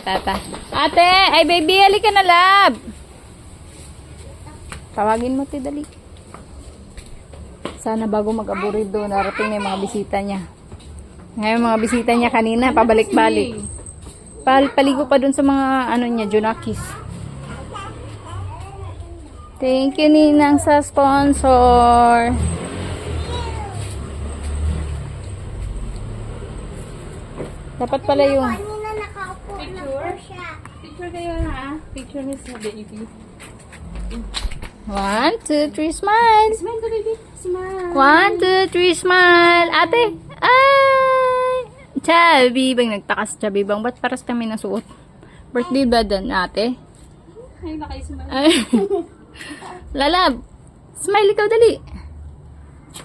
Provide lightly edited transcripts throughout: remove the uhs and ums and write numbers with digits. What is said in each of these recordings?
Tata. Ate, ay baby, halika na lab. Tawagin mo ti dali. Sana bago mag-aburido, narating na yung mga bisita niya. Ngayon mga bisita niya kanina, pabalik-balik. Paligo pa dun sa mga ano niya, Junakis. Thank you Ninang sa sponsor. Dapat pala yung Picture kayo ha. Picture ni sa baby. 1, 2, 3, smile. Smile to baby. Smile. 1, 2, 3, smile. Ate, ay! Chubby bang nagtakas chubby bang? Ba't paras kami nasuot? Birthday ba dan ate? Ay, baka smile. Ay. Lalab. Smile ikaw dali.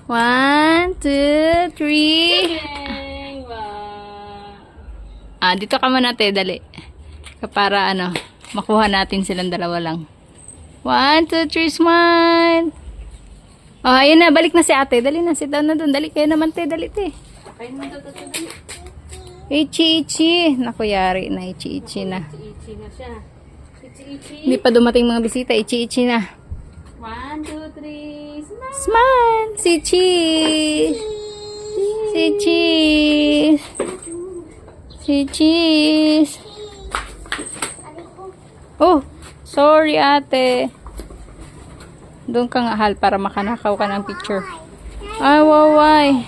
1, 2, 3. Wow. Dito ka muna ate, dali. Para ano, makuha natin silang dalawa lang. 1, 2, 3, smile. Oh, ayun na, balik na si ate. Dali na, sit down na dun. Dali kayo naman te, dali te. Kain mo to. Ichi-ichi. Naku, yari na, ichi-ichi na. Ichi na siya. Ichi. Hindi pa dumating mga bisita, ichi-ichi na. 1, 2, 3. Smile. Smile! Si Cheese! Si Cheese! Si Cheese! Oh! Sorry ate. Doon ka nga hal para makanakaw ka ng picture. Ay, waway.